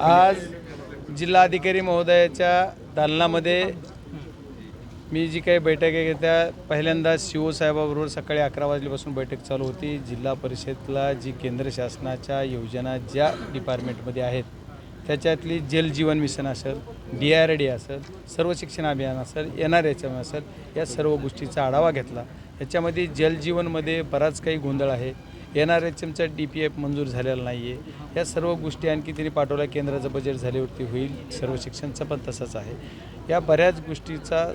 आज जिल्हाधिकारी महोदयाच्या दालनामध्ये मी जी काही बैठक आहे त्या पहिल्यांदा CO साहेबाबरोबर सकाळी 11 वाजल्यापासून बैठक चालू होती। जिल्हा परिषदला जी केंद्र शासनाच्या योजना ज्या डिपार्टमेंटमध्ये आहेत त्याच्यातली जल जीवन मिशन असेल, DRD असेल, सर्व शिक्षण अभियान असेल, NRHM असेल, या सर्व गोष्टीचा आढावा घेतला। याच्यामध्ये जल जीवनमध्ये बराच काही गोंधळ आहे। NRHMचा DPF मंजूर झालेला नाही आहे। या सर्व गोष्टी आणखी त्यांनी पाठवल्या, केंद्राचं बजेट झाल्यावरती होईल, सर्व शिक्षणचं पण तसंच आहे। या बऱ्याच गोष्टीचा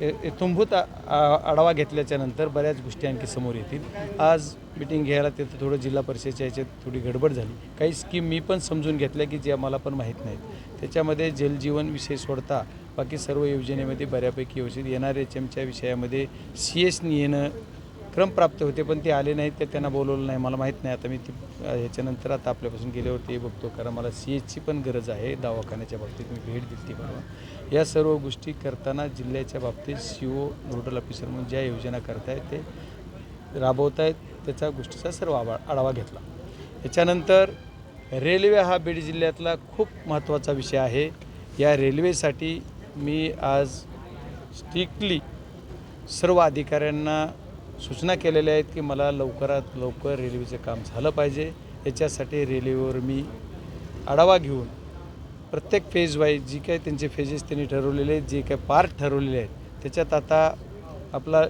इत्थंभूत आढावा घेतल्याच्या नंतर बऱ्याच गोष्टी आणखी समोर येतील। आज मीटिंग घ्यायला तिथं थोडं जिल्हा परिषदेच्या याच्यात थोडी गडबड झाली। काही स्कीम मी पण समजून घेतल्या की जे मला पण माहीत नाहीत। त्याच्यामध्ये जलजीवन विषय सोडता बाकी सर्व योजनेमध्ये बऱ्यापैकी योजित NRHMच्या विषयामध्ये CS येणं क्रमप्राप्त होते, पण ते आले नाहीत, ते त्यांना बोलवलं नाही, मला माहीत नाही। आता मी याच्यानंतर आता आपल्यापासून गेल्यावरती बघतो, कारण मला CSची पण गरज आहे। दवाखान्याच्या बाबतीत मी भेट दिली ती परवा। या सर्व गोष्टी करताना जिल्ह्याच्या बाबतीत CO नोडल ऑफिसर म्हणून ज्या योजना करतायत ते राबवत आहेत त्याचा गोष्टीचा सर्व आढावा घेतला। याच्यानंतर रेल्वे हा बीड जिल्ह्यातला खूप महत्त्वाचा विषय आहे। या रेल्वेसाठी मी आज स्ट्रिक्टली सर्व अधिकाऱ्यांना सूचना केलेल्या आहेत की मला लवकरात लवकर रेल्वेचं काम झालं पाहिजे। याच्यासाठी रेल्वेवर मी आढावा घेऊन प्रत्येक फेज वाईज जी काही त्यांचे फेजेस त्यांनी ठरवलेले आहेत, जे काही पार्ट ठरवलेले आहेत, त्याच्यात आता आपला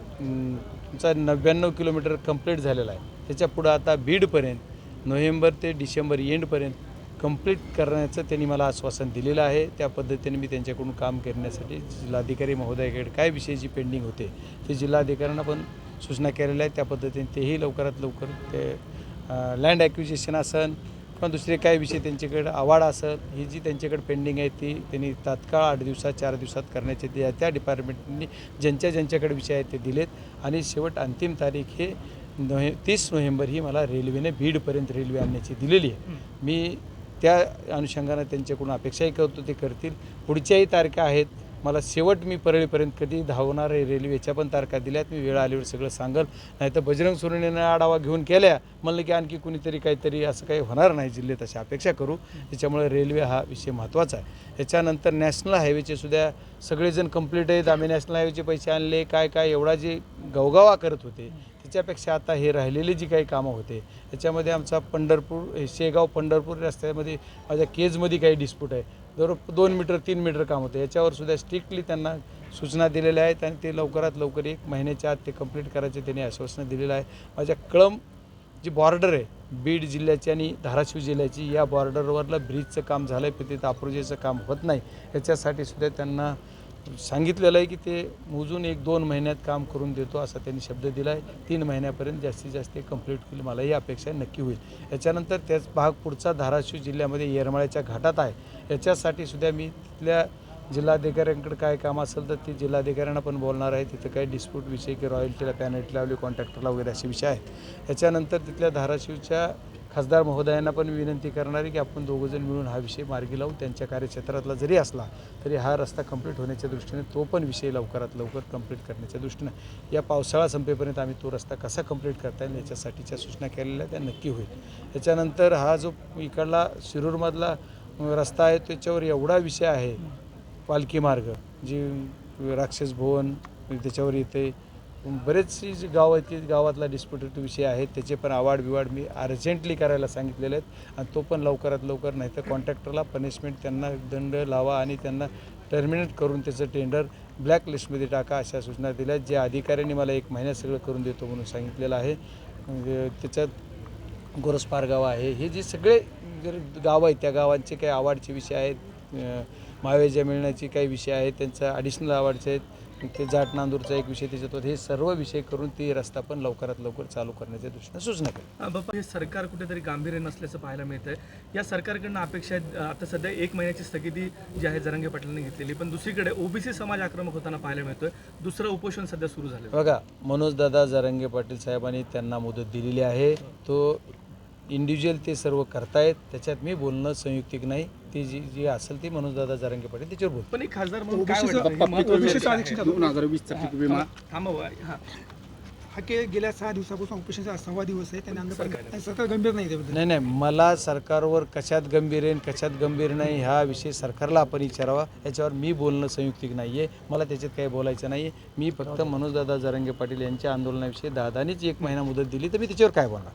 99 किलोमीटर कंप्लीट झालेला आहे। त्याच्या पुढं आता बीडपर्यंत नोव्हेंबर ते डिसेंबर एंडपर्यंत कंप्लीट करण्याचं त्यांनी मला आश्वासन दिलेलं आहे। त्या पद्धतीने मी त्यांच्याकडून काम करण्यासाठी जिल्हाधिकारी महोदयाकडे काय विषय जी पेंडिंग होते ते जिल्हाधिकाऱ्यांना पण सूचना केलेल्या आहेत। त्या पद्धतीने तेही लवकरात लवकर ते लँड ॲक्विजिशन असेल किंवा दुसरे काय विषय त्यांच्याकडे आवाड असेल, ही जी त्यांच्याकडे पेंडिंग आहे ती त्यांनी तात्काळ 8 दिवसात 4 दिवसात करण्याचे त्या डिपार्टमेंटनी ज्यांच्याकडे विषय आहेत ते दिलेत। आणि शेवट अंतिम तारीख हे 30 नोव्हेंबर ही मला रेल्वेने बीडपर्यंत रेल्वे आणण्याची दिलेली आहे। मी त्या अनुषंगाने त्यांच्याकडून अपेक्षाही करतो ते करतील। पुढच्याही तारखा आहेत, मला शेवट मी परळीपर्यंत कधी धावणार आहे रेल्वेच्या पण तारखा दिल्यात। मी वेळ आल्यावर सगळं सांगल, नाही तर बजरंग सोनवणेनं आढावा घेऊन केल्या म्हणलं की आणखी कुणीतरी काहीतरी असं काही होणार नाही जिल्ह्यात, अशी अपेक्षा करू। त्याच्यामुळे रेल्वे हा विषय महत्त्वाचा आहे। याच्यानंतर नॅशनल हायवेचे सुद्धा सगळेजण कंप्लीट आहेत, आम्ही नॅशनल हायवेचे पैसे आणले काय एवढा जे गवगावा करत होते त्याच्यापेक्षा आता हे राहिलेली जी काही कामं होते याच्यामध्ये आमचा शेगाव पंढरपूर रस्त्यामध्ये माझ्या केजमध्ये काही डिस्प्यूट आहे, जवळ 2 मीटर 3 मीटर काम होतं। याच्यावर सुद्धा स्ट्रिक्टली त्यांना सूचना दिलेल्या आहेत आणि ते लवकरात लवकर 1 महिन्याच्या आत ते कंप्लीट करायचे त्यांनी आश्वासन दिलेलं आहे। माझ्या कळंब जी बॉर्डर आहे बीड जिल्ह्याची आणि धाराशिव जिल्ह्याची, या बॉर्डरवरलं ब्रिजचं काम झालं आहे, पण तिथं अप्रोचेचं काम होत नाही। याच्यासाठी सुद्धा त्यांना सांगितलेलं आहे की ते मोजून 1-2 महिन्यात काम करून देतो असा त्यांनी शब्द दिला आहे। 3 महिन्यापर्यंत जास्तीत जास्त कंप्लीट होईल, मला ही अपेक्षा नक्की होईल। याच्यानंतर त्याच भाग पुढचा धाराशिव जिल्ह्यामध्ये येरमाळ्याच्या घाटात आहे। याच्यासाठी सुद्धा मी तिथल्या जिल्हाधिकाऱ्यांकडे काय काम असेल तर ते जिल्हाधिकाऱ्यांना पण बोलणार आहे। तिथं काही डिस्प्यूट विषय की रॉयल्टीला पॅनल्टी लावली कॉन्ट्रॅक्टरला वगैरे असे विषय आहेत। याच्यानंतर तिथल्या धाराशिवच्या खासदार महोदयांना पण विनंती करणार आहे की आपण दोघंजण मिळून हा विषय मार्गी लावू। त्यांच्या कार्यक्षेत्रातला जरी असला तरी हा रस्ता कंप्लीट होण्याच्या दृष्टीने तो पण विषय लवकरात लवकर कंप्लीट करण्याच्या दृष्टीने या पावसाळा संपेपर्यंत आम्ही तो रस्ता कसा कंप्लीट करता येईल याच्यासाठीच्या सूचना केलेल्या त्या नक्की होईल। याच्यानंतर हा जो इकडला शिरूरमधला रस्ता आहे त्याच्यावर एवढा विषय आहे, पालखी मार्ग जी राक्षस भवन त्याच्यावर येते, बरेचशी जी गाव आहेत की गावातला डिस्प्युटेड विषय आहेत त्याचे पण आवाड मी अर्जंटली करायला सांगितलेले आहेत आणि तो पण लवकरात लवकर, नाही तर कॉन्ट्रॅक्टरला पनिशमेंट त्यांना दंड लावा आणि त्यांना टर्मिनेट करून त्याचं टेंडर ब्लॅक लिस्टमध्ये टाका अशा सूचना दिल्या। ज्या अधिकाऱ्यांनी मला 1 महिन्यात सगळं करून देतो म्हणून सांगितलेलं आहे, त्याच्यात गोरसपार गाव आहे, हे जे सगळे जर गावं आहेत त्या गावांचे काही आवाडचे विषय आहेत, मावेजा मिळण्याची काही विषय आहेत, त्यांचा ॲडिशनल आवाडचे आहेत, ते जाट नांदूरचा एक विषय त्याच्यात, हे सर्व विषय करून ते रस्ता पण लवकरात लवकर चालू करण्याच्या दृष्टीने सूचना केली। बाप्पा, हे सरकार कुठेतरी गांभीर्य नसल्याचं पाहायला मिळतं आहे। या सरकारकडनं अपेक्षा आहेत, आता सध्या 1 महिन्याची स्थगिती जी आहे जरांगे पाटलांनी घेतलेली, पण दुसरीकडे ओबीसी समाज आक्रमक होताना पाहायला मिळतोय। दुसरं उपोषण सध्या सुरू झालं बघा, मनोजदादा जरांगे पाटील साहेबांनी त्यांना मुदत दिलेली आहे, तो इंडिव्हिज्युअल ते सर्व करतायत, त्याच्यात मी बोलणं संयुक्तिक नाही। ती जी असेल ती मनोजदादा जरांगे पाटील त्याच्यावर बोलतो। पण एक खासदार म्हणून काय वाटतं? ओबीसी आरक्षण 2020 चा विमा थांबवा, हां हा गेल्या 6 दिवसापासून ऑपरेशनचा 6वा दिवस आहे. त्यांनी आंदोलन सरकार गंभीर नाही त्याबद्दल. नाही मला सरकारवर कशात गंभीर आहे कशात गंभीर नाही हा विषय सरकारला आपण विचारावा. याच्यावर मी बोलणं संयुक्तिक नाही आहे. मला त्याच्यात काही बोलायचं नाही आहे. मी फक्त मनोजदादा जरांगे पाटील यांच्या आंदोलनाविषयी दादानीच 1 महिना मुदत दिली तर मी त्याच्यावर काय बोलणार.